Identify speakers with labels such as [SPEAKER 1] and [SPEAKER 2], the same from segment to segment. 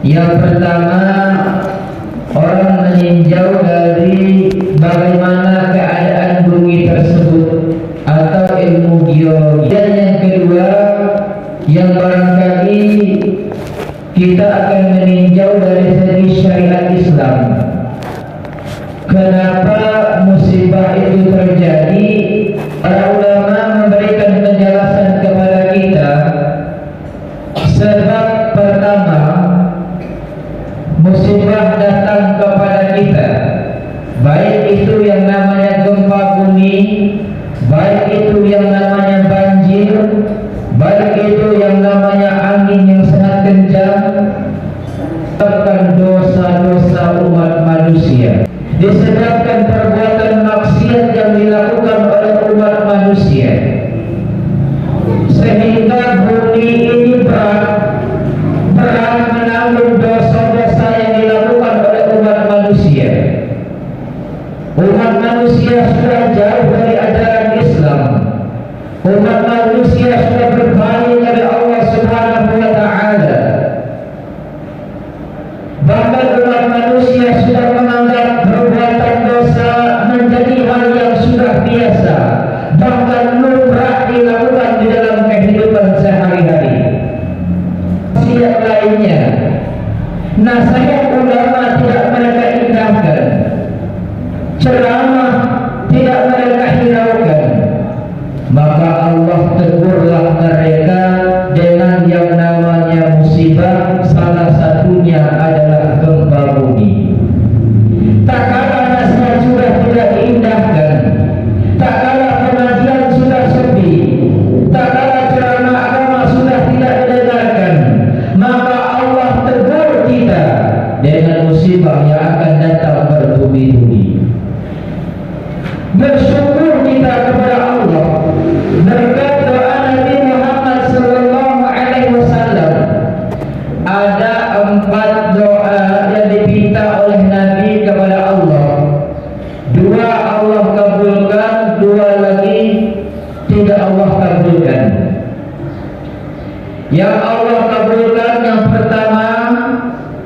[SPEAKER 1] Yang pertama, orang meninjau dari bagaimana keadaan bumi tersebut atau ilmu geologi. Dan yang kedua, yang barangkali kita akan meninjau dari segi syariat Islam. Kenapa musibah itu terjadi? Para ulama memberikan penjelasan kepada kita. Sebab pertama, musibah datang kepada kita, baik itu yang namanya gempa bumi, baik itu yang namanya banjir, baik itu yang namanya angin yang sangat kencang, disebabkan dosa-dosa umat manusia, disebabkan perbuatan maksiat yang dilakukan oleh umat manusia, sehingga bumi ini berat menanggung dosa-dosa yang dilakukan oleh umat manusia. Umat manusia sudah jauh dari ajaran Islam. Umat manusia sudah berpaling dari Allah Subhanahu wa Ta'ala. Bahkan umat manusia sudah menganggap perbuatan dosa menjadi hal yang sudah biasa, bahkan lumrah dilakukan di dalam kehidupan sehari-hari. Maksiat lainnya, nasihat ulama tidak mereka indahkan, ceramah tidak mereka hiraukan, maka Allah tegurlah mereka dengan yang namanya musibah. Salah satunya adalah gempa bumi. Tak kala nasihat sudah tidak diindahkan, tak kala pengajian sudah sepi, tak kala ceramah agama sudah tidak didengarkan, maka Allah tegur kita dengan musibah yang akan datang bertubi-tubi. Bersyukur kita kepada Allah berkat doa Nabi Muhammad sallallahu alaihi wasallam. Ada 4 doa yang diminta oleh Nabi kepada Allah. 2 Allah kabulkan, 2 lagi tidak Allah kabulkan. Yang Allah kabulkan, yang pertama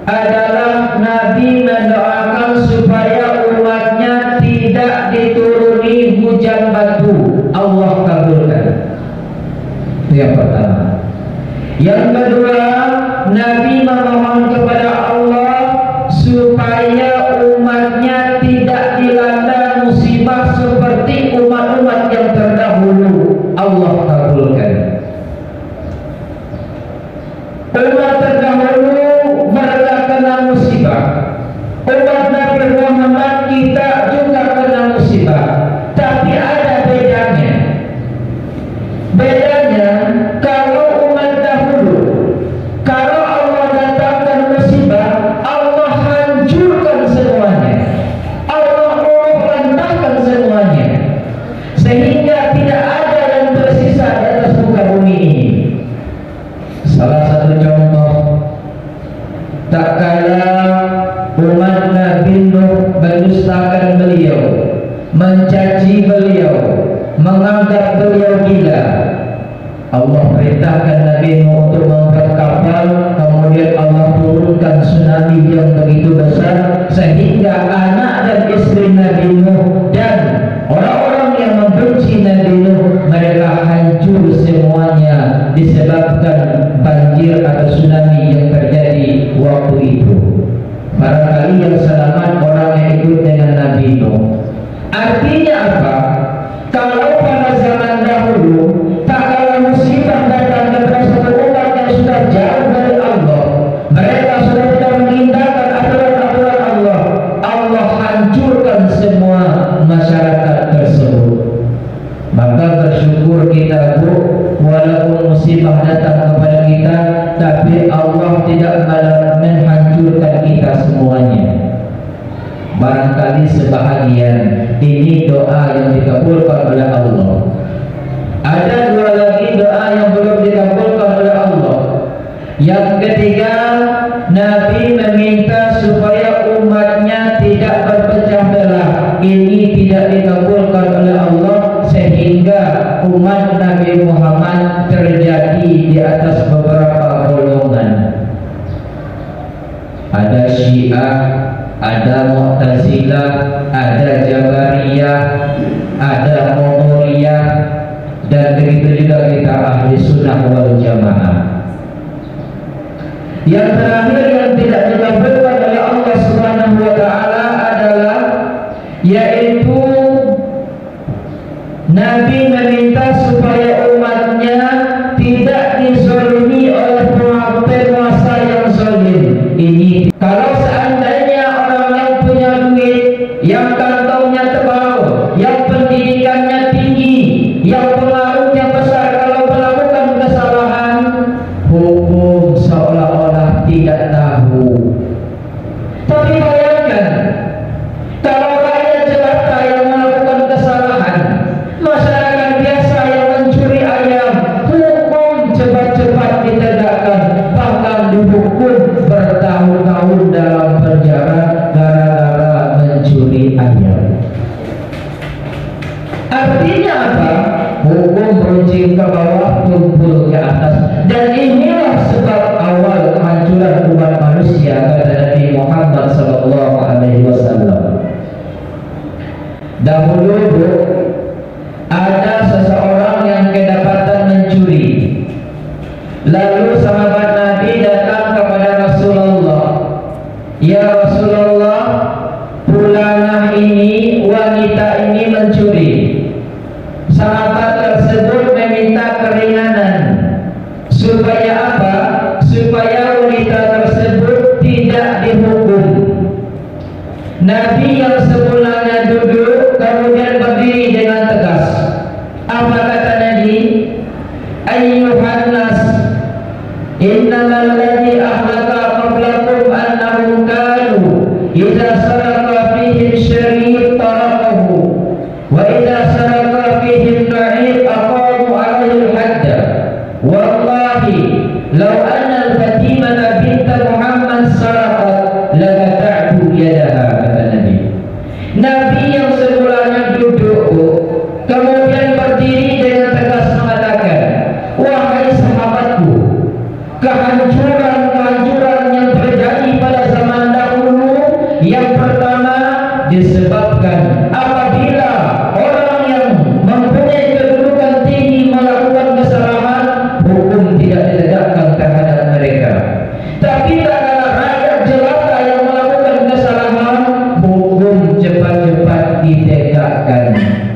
[SPEAKER 1] adalah Nabi mendoakan supaya umatnya tidak dituruni hujan batu. Allah kabulkan. Itu yang pertama. Yang kedua, Nabi memohon kepada Allah supaya umatnya tidak dilanda musibah seperti umat-umat yang terdahulu. Allah kabulkan. Umat terdahulu mereka kena musibah. Umat Nabi Muhammad kita juga kena musibah. Tapi ada bedanya. Bedanya, kalau umat dahulu, kalau Allah datangkan musibah, Allah hancurkan semuanya, Allah rantahkan semuanya, sehingga tidak ada yang tersisa di atas muka bumi ini. Salah satu contoh, tak kala umat Nabi Nuh mendustakan beliau, mencaci beliau, menganggap beliau gila, Allah perintahkan Nabi Nuh untuk membuat kapal. Kemudian Allah turunkan tsunami yang begitu besar, sehingga anak dan istri Nabi Nuh dan orang-orang yang membenci Nabi Nuh, mereka hancur semuanya disebabkan banjir atau tsunami yang terjadi waktu itu. Barangkali yang selamat orang yang ikut dengan Nabi Nuh. Artinya apa? Kalau pada zaman dahulu, tak kala musibah datang kepada satu umat yang sudah jauh dari Allah, mereka sudah tidak mengindahkan aturan-aturan Allah, Allah hancurkan semua masyarakat tersebut. Maka bersyukur kita, Bu, walaupun musibah datang kepada kita, tapi Allah tidak menghancurkan kita semuanya. Barangkali sebahagian. Ini doa yang dikabulkan oleh Allah. Ada 2 lagi doa yang belum dikabulkan oleh Allah. Yang ketiga, Nabi meminta supaya umatnya tidak berpecah belah. Ini tidak dikabulkan oleh Allah, sehingga umat Nabi Muhammad terjadi di atas beberapa golongan. Syiah, ada Mu'tazilah, ada Jabariyah, ada Qadariyah, dan begitu juga kita ahli sunnah wal jamaah. Yang terakhir yang tidak dikabulkan oleh Allah Subhanahu wa taala adalah yaitu Nabi meminta supaya umatnya tidak dizalimi oleh penguasa yang zalim. Ini kalau seandainya orang yang punya duit, yang kantongnya tebal, yang pendidikannya tinggi, yang pengaruhnya besar, kalau melakukan kesalahan, hukum seolah-olah tidak tahu. Tapi bayangkan kalau rakyat jelata yang melakukan kesalahan, masyarakat biasa yang mencuri ayam, hukum cepat-cepat ditegakkan, bahkan dihukum bertahun-tahun dalam penjara gara-gara mencuri ayam. Artinya apa? Hukum runcing ke bawah, tumpul ke atas. Dan inilah sebab awal kehancuran umat manusia, kata Nabi Muhammad SAW. Dahulu ada seseorang yang kedapatan mencuri. Lalu sahabat Nabi datang kepada Rasulullah. Ya Rasulullah, fulanah ini, wanita ini mencuri. Sahabat tersebut meminta keringanan. Supaya apa? Supaya wanita tersebut tidak dihukum. Nabi yang semulanya duduk kemudian berdiri dengan tegas. Apa kata Nabi? Ayyuhan nas, innamal ladzi ahlaka qablakum annahum kanu idza saraka fihim syarif tarakahu wa idza saraka fihim ba'id aqamu alaihi al-hadd. Wallahi law anna al-fatimata bint Muhammad saraqat laqata'tu yadaha, kata Nabi. Nabi yang semulanya duduk kemudian berdiri dengan tegas mengatakan, wahai sahabatku, kehancuran-kehancuran yang terjadi pada zaman dahulu, yang pertama disebabkan apabila orang yang mempunyai kedudukan tinggi melakukan kesalahan, hukum tidak ditegakkan terhadap mereka. Tapi tak kala rakyat jelata yang melakukan kesalahan, hukum cepat-cepat ditegakkan.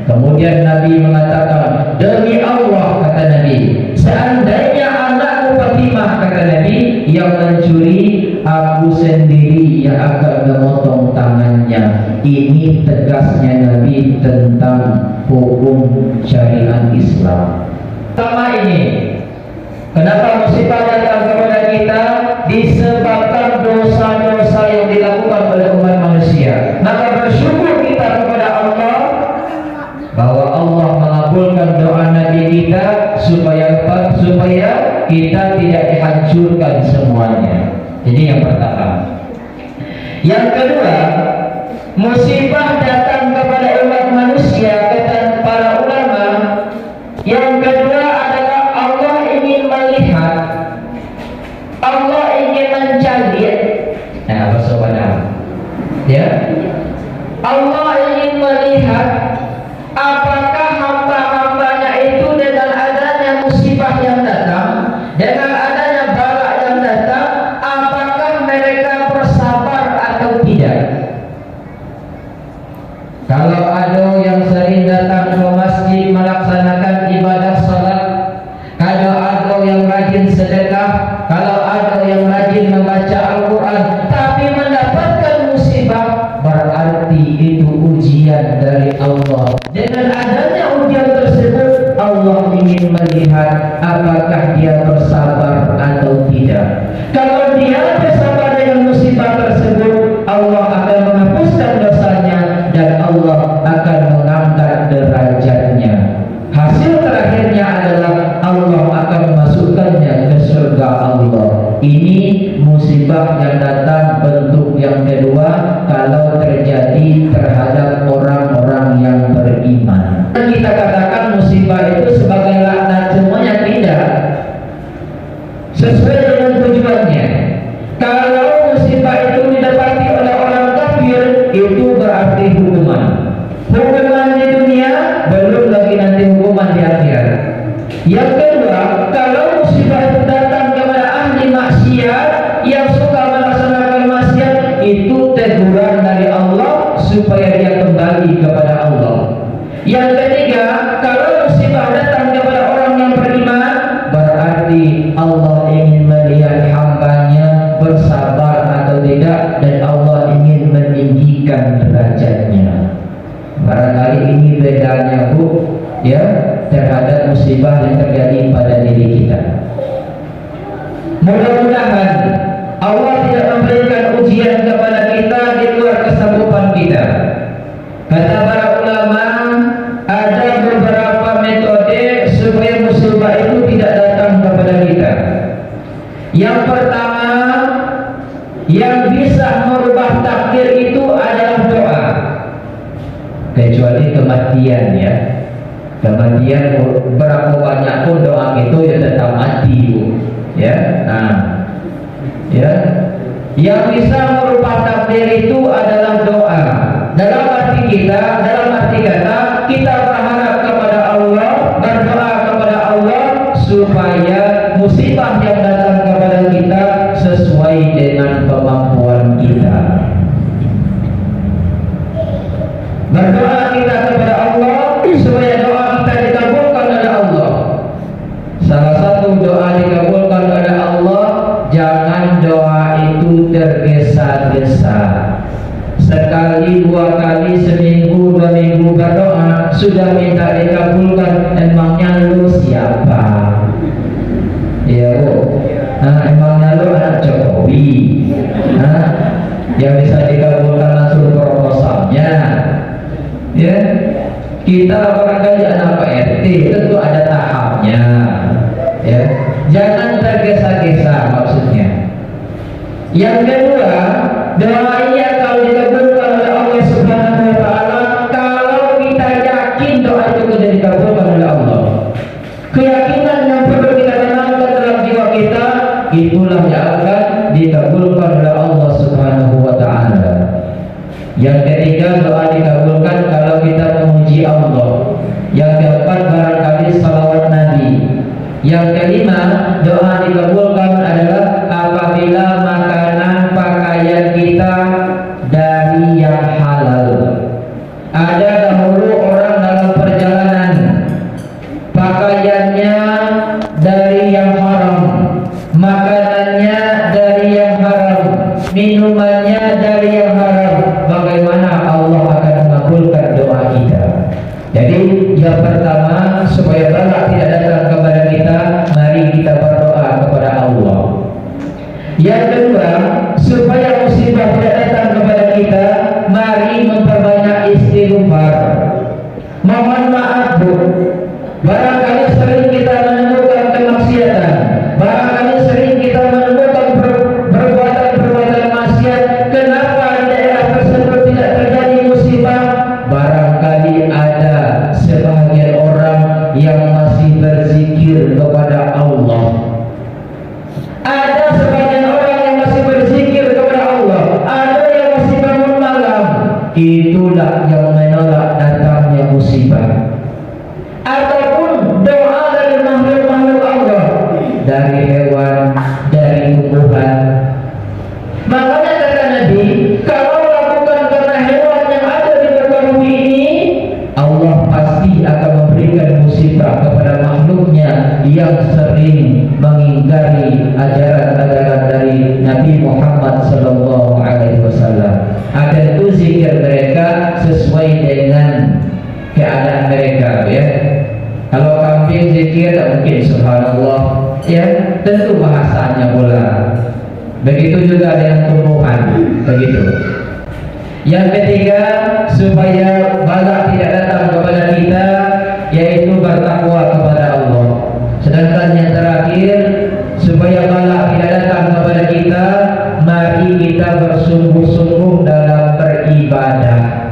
[SPEAKER 1] Kemudian Nabi mengatakan, demi Allah, kata Nabi, seandainya anakku Fatimah, kata Nabi, yang mencuri, aku sendiri yang akan memotong tangannya. Ini tegasnya Nabi tentang hukum syariat Islam. Pertama ini, kenapa musibah datang kepada kita? Disebabkan dosa-dosa yang dilakukan oleh umat manusia. Maka bersyukur kita kepada Allah bahwa Allah mengabulkan doa Nabi kita supaya kita tidak dihancurkan semuanya. Ini yang pertama. Yang kedua, musibah datang kepada umat manusia, kata para ulama. Yang kedua adalah Allah ingin melihat, Allah ingin mencari. Nah, apa soalnya? Ya, Allah ingin melihat apakah hamba-hambanya itu dengan adanya musibah yang datang, dengan adanya bala yang datang, apakah mereka bersabar atau tidak. Kalau ada yang sering datang ke masjid melaksanakan ibadah salat, kalau ada yang rajin sedekah, kalau ada yang rajin membaca Al-Quran, tapi mendapatkan musibah, berarti itu ujian dari Allah. Dengan adanya ujian tersebut, Allah ingin melihat apakah dia bersabar atau tidak. Kalau dia bersabar dengan musibah tersebut, Allah akan menghapuskan dosanya dan Allah akan mengangkat derajatnya. Hasil terakhirnya adalah Allah akan memasukkannya ke surga Allah. Ini musibah yang datang bentuk yang kedua kalau terjadi terhadap orang-orang yang beriman. Kita katakan musibah itu sebagai laknat semuanya, tidak. Sesuai dengan tujuannya. Kalau musibah musibah itu didapati oleh orang kafir, itu berarti hukuman. Hukuman di dunia, belum lagi nanti hukuman di akhirat. Yang kedua, kalau musibah itu datang kepada ahli maksiat yang suka melaksanakan maksiat, itu teguran dari Allah supaya dia kembali kepada Allah. Yang ketiga, kalau musibah datang kepada orang yang beriman, berarti Allah ingin melihat hambanya bersabar atau tidak, dan Allah ingin meninggikan derajatnya. Barangkali ini bedanya, Bu, ya, terhadap musibah yang terjadi pada diri kita. Mudah-mudahan Allah tidak memberikan ujian kepada kita di luar kesanggupan kita. Kata para ulama, ada beberapa metode supaya musibah itu tidak datang kepada kita. Yang pertama, yang bisa merubah takdir itu adalah doa. Kecuali kematian, ya. Kematian berapa banyak pun doa itu ya tetap mati, Bu. Ya. Nah, ya. Yang bisa merubah takdir itu adalah doa. Dalam arti kata kita berharap kepada Allah, berdoa kepada Allah supaya musibah yang datang kepada kita sesuai dengan kemampuan kita. Berdoa kita kepada Allah supaya doa kita dikabulkan oleh Allah. Salah satu doa dikabulkan oleh Allah, jangan doa itu tergesa-gesa. Sekali, dua kali, seminggu, 2 minggu berdoa sudah minta dikabulkan, emangnya lu siapa? Ya, Bu. Emangnya lu anak Jokowi? Yang bisa dikabulkan langsung proposalnya. Ya, kita barangkali anak Pak RT, tentu ada tahapnya. Ya, jangan tergesa-gesa maksudnya. Yang kedua, doa iya kalau dikabulkan oleh Allah Subhanahu wa taala kalau kita yakin doa itu sudah dikabulkan oleh Allah. Keyakinan yang perlu kita tanamkan dalam jiwa kita, itulah yang akan dikabulkan oleh Allah Subhanahu wa taala. Yang ketiga, doa dikabulkan kalau kita memuji Allah. Yang keempat, barangkali salawat Nabi. Yang kelima, doa dikabulkan adalah apabila makanan pakaian kita dari yang halal. Ada dahulu orang dalam perjalanan pakaiannya dari yang haram, makanannya dari yang haram, minumannya dari yang haram. Bagaimana Allah akan mengabulkan doa kita? Jadi yang pertama, supaya bala tidak datang kepada kita, mari kita berdoa kepada Allah. Yang kedua, supaya musibah tidak datang kepada kita, mari memperbanyak istighfar. Mohon maaf, Bu, barangkali sering kita menemukan kemaksiatan, barangkali sering kita menemukan perbuatan-perbuatan maksiat. Kenapa di daerah tersebut tidak terjadi musibah? Barangkali ada sebagian orang yang masih berzikir kepada Allah. Ada sebagian orang yang masih berzikir kepada Allah. Ada yang masih bangun malam. Itulah yang menolak datangnya musibah. Ataupun doa dari makhluk-makhluk Allah, dari hewan, dari tumbuhan. Makanya kata Nabi, kalau lakukan karena hewan yang ada di muka bumi ini, Allah pasti akan memberikan musibah kepada makhluknya yang sering mengingkari ajaran-ajaran dari Nabi Muhammad SAW. Ada itu zikir mereka sesuai dengan keadaan mereka, ya. Kalau kambing zikir mungkin subhanallah, ya, tentu bahasanya pula. Begitu juga dengan tumbuhan, begitu. Yang ketiga, supaya bala tidak datang kepada kita, yaitu bertakwa kepada Allah. Sedangkan yang terakhir, supaya bala tidak datang kepada kita, mari kita bersungguh-sungguh dalam beribadah.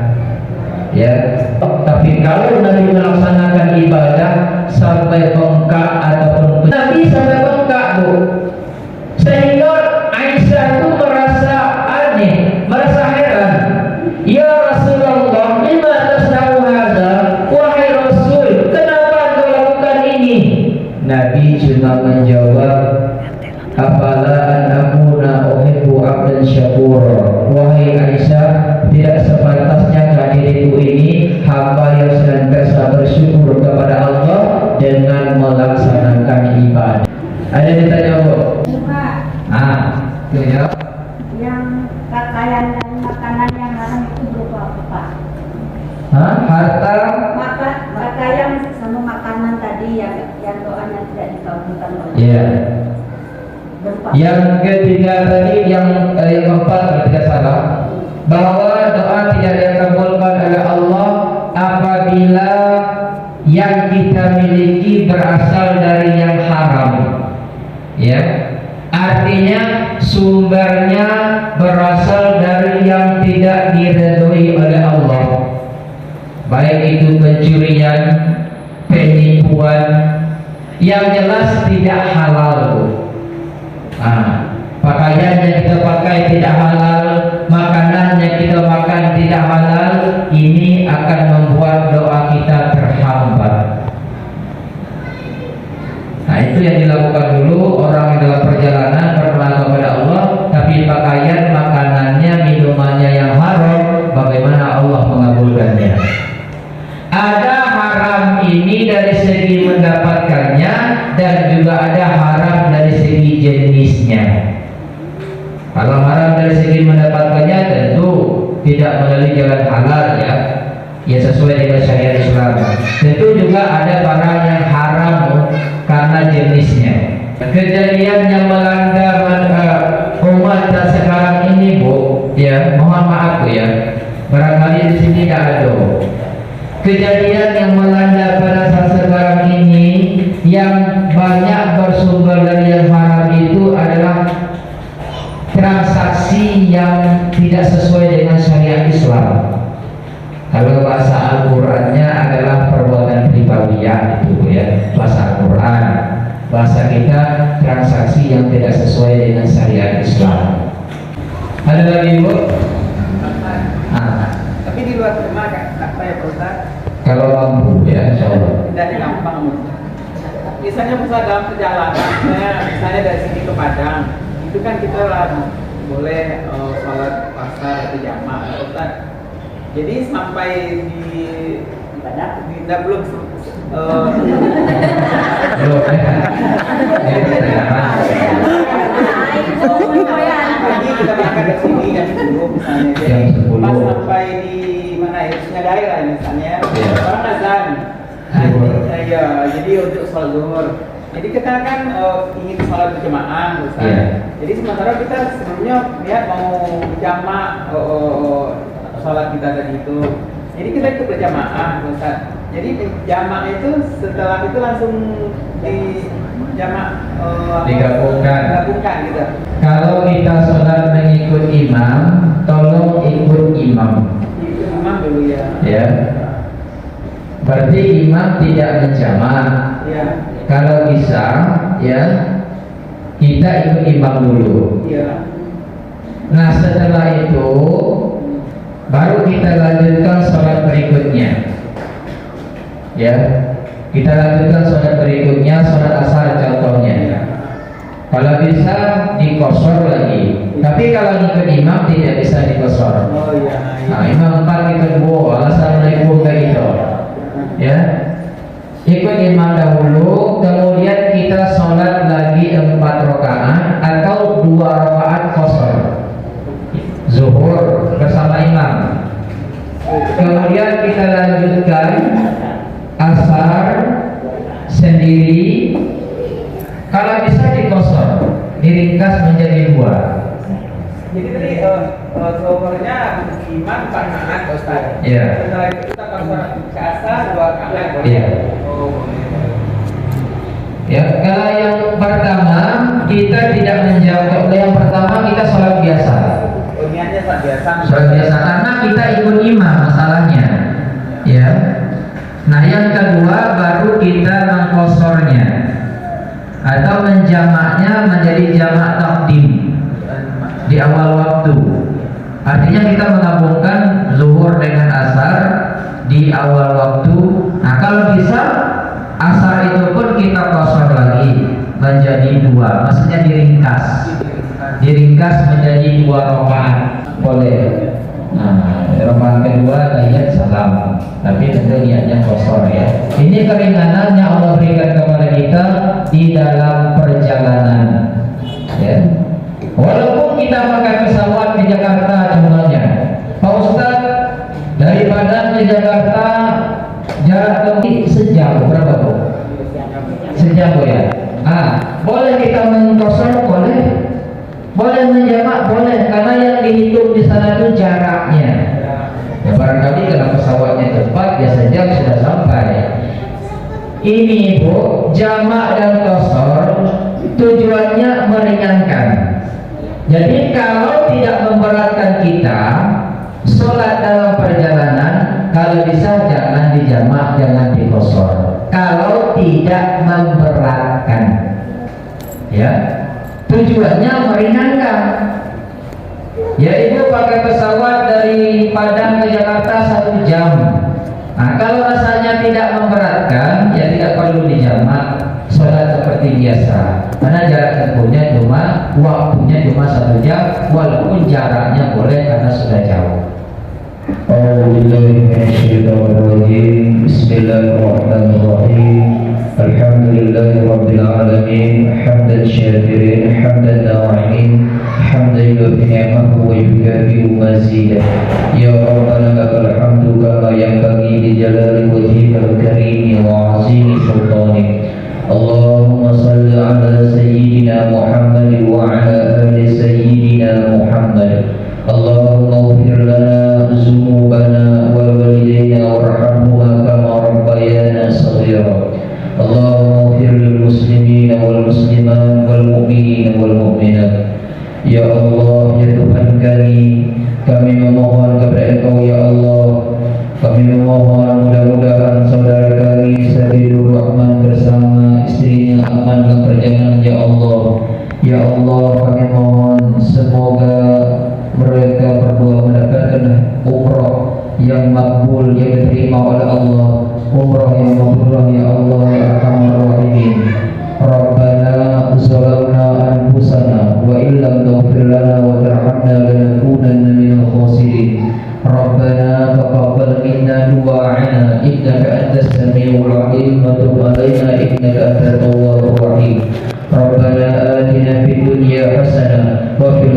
[SPEAKER 1] Ya, tapi kalau Nabi melaksanakan ibadah sampai bengkak ataupun Nabi sampai bengkak, Bu, sehingga Aisyah itu merasa Afala an akuna uhibbu abdan syakura. Wahai Aisyah, tidak sepantasnya diriku ini hamba yang senantiasa bersyukur kepada Allah dengan melaksanakan ibadah. Ada yang ditanya, Bu? Itu ya.
[SPEAKER 2] Yang pakaian dan makanan yang haram itu berupa apa?
[SPEAKER 1] Harta,
[SPEAKER 2] pakaian sama makanan tadi yang doanya tidak dikabulkan oleh
[SPEAKER 1] ya. Yang ketiga tadi, yang keempat kalau tidak salah, bahwa doa tidak dikabulkan oleh Allah apabila yang kita miliki berasal dari yang haram. Ya. Artinya sumbernya berasal dari yang tidak diridhoi oleh Allah. Baik itu pencurian, penipuan, yang jelas tidak halal. Pakaian yang kita pakai tidak halal, makanan yang kita makan tidak halal, ini akan membuat doa kita terhambat. Nah, itu yang dilakukan dulu orang yang dalam perjalanan berdoa kepada Allah, tapi pakaian, makanannya, minumannya yang haram, bagaimana Allah mengabulkannya? Ada haram ini dari segi mendapatkannya, dan juga ada haram dari segi jenisnya. Kalau haram dari segi mendapatkannya tentu tidak melalui jalan halal, ya sesuai dengan syariat Islam. Tentu juga ada barang yang haram karena jenisnya. Kejadian yang melanda umat sekarang ini, Bu, ya mohon maaf Bu ya, barangkali di sini tidak ada. Kejadian yang melanda pada saat sekarang ini yang banyak bersumber dari yang haram itu adalah transaksi yang tidak sesuai dengan syariat Islam. Kalau bahasa Al-Qur'annya adalah perbuatan ribawiyah itu ya, bahasa Al-Qur'an. Bahasa kita transaksi yang tidak sesuai dengan syariat Islam. Ada lagi, Bu?
[SPEAKER 3] Tapi di luar rumah tak saya Ustaz.
[SPEAKER 1] Kalau mampu ya, insyaallah.
[SPEAKER 3] Tidak gampang. Misalnya Ustaz dalam perjalanan, misalnya dari sini ke Padang, itu kan kita boleh sholat pasar atau jamaah, Ustaz. Jadi sampai di Padang, belum pagi kita berangkat dari sini jam 10 misalnya. Jadi pas sampai di mana ya, Sungai Daerah misalnya, orang azan. Jadi untuk sholat zuhur. Jadi kita kan ingin sholat berjamaah, Ustaz. Jadi sementara kita sebelumnya lihat mau jamak sholat kita tadi itu. Jadi kita ikut berjamaah, Ustaz. Jadi jamak itu setelah itu langsung di jamak digabungkan gitu.
[SPEAKER 1] Kalau kita sholat mengikut imam, tolong ikut imam.
[SPEAKER 3] Ikut imam dulu ya. Ya.
[SPEAKER 1] Berarti imam tidak menjamak.
[SPEAKER 3] Ya.
[SPEAKER 1] Kalau bisa, ya kita ikut imam dulu.
[SPEAKER 3] Ya.
[SPEAKER 1] Nah setelah itu baru kita lanjutkan sholat berikutnya. Ya, kita lanjutkan sholat berikutnya, sholat asar contohnya. Kalau bisa dikosor lagi. Tapi kalau ikut imam tidak bisa dikosor.
[SPEAKER 3] Oh iya.
[SPEAKER 1] Nah, imam 4 kita assalamualaikum kayak gitu. Ya, ikut imam dahulu, kemudian kita sholat lagi 4 rakaat atau 2 rakaat kosor. Zuhur bersama imam. Kemudian kita lanjutkan asar sendiri. Kalau bisa dikosor, diringkas menjadi 2.
[SPEAKER 3] Jadi tadi zuhurnya imam 4 rakaat, Ustaz.
[SPEAKER 1] Iya.
[SPEAKER 3] Setelah itu kita kosor ke asar 2 rakaat.
[SPEAKER 1] Iya.
[SPEAKER 3] Oh.
[SPEAKER 1] Ya, kalau yang pertama kita tidak menjawab. Yang pertama kita sholat biasa.
[SPEAKER 3] Niatnya sholat biasa.
[SPEAKER 1] Sholat biasa karena kita ikut imam masalahnya. Ya. Nah, yang kedua baru kita mengkosornya atau menjamaknya menjadi jamak takdim di awal waktu. Artinya kita menggabungkan zuhur dengan asar di awal waktu. Nah, kalau bisa asar itu pun kita kosor lagi. menjadi 2, maksudnya diringkas menjadi 2 rakaat boleh. Nah, rakaat kedua tahiyat salam, tapi tentu niatnya kosor ya. Ini keringanan yang Allah berikan kepada kita di dalam perjalanan ya. Walaupun kita pakai pesawat ke Jakarta contohnya, Pak Ustaz, dari Padang ke Jakarta jarak tempuh sejam, berapa Bu? Sejam Bu ya. Boleh kita mengkosor, boleh menjamak, boleh, karena yang dihitung di sana itu jaraknya. Ya, barangkali kalau pesawatnya cepat ya sejam sudah sampai. Ini Bu, jamak dan kosor tujuannya meringankan. Jadi kalau tidak memberatkan kita sholat dalam perjalanan, kalau bisa jangan dijamak, jangan dikosor. Kalau tidak memberatkan, ya, tujuannya meringankan. Ya, ibu pakai pesawat dari Padang ke Jakarta 1 jam. Nah, kalau rasanya tidak memberatkan, ya tidak perlu dijamak, sholat seperti biasa. Karena jarak tempuhnya waktunya cuma 1 jam, walaupun jaraknya boleh karena sudah jauh.
[SPEAKER 4] Bismillahirrahmanirrahim. Alhamdulillahirabbil alamin, hamdan syakirin, hamdan na'imin, hamdan yufi ni'amahu wa yukafi mazidah. Ya Rabbana lakal hamdu kama yanbaghi li jalali wajhikal karim wa 'azimi sultanik. Allahumma salli ala sayyidina Muhammad wa ala ali sayyidina Muhammad. Allahumma ighfir lana dzunubana wa walidayna warhamhuma kama rabbayana shaghira. Allahumma ighfir lil muslimina wal muslimat wal mu'minina wal mu'minat. Ya Allah, ya Tuhan kami memohon kepada Engkau ya Allah. Kami memohon mudah-mudahan saudara kami Sabilur Rahman bersama istrinya aman dalam perjalanan ya Allah. Ya Allah, kami mohon semoga mereka berdua mendapatkan umrah yang makbul, yang diterima oleh Allah, umrah yang makbul ya Allah ya Arhamar Rahimin. Rabbana zalamna anfusana wa illam taghfir lana wa tarhamna lanakunanna minal khasirin. Rabbana taqabbal minna du'a'ana innaka antas samiul 'alim wa tub 'alaina innaka antat tawwabur rahim. Rabbana atina fid dunya hasanah wa fil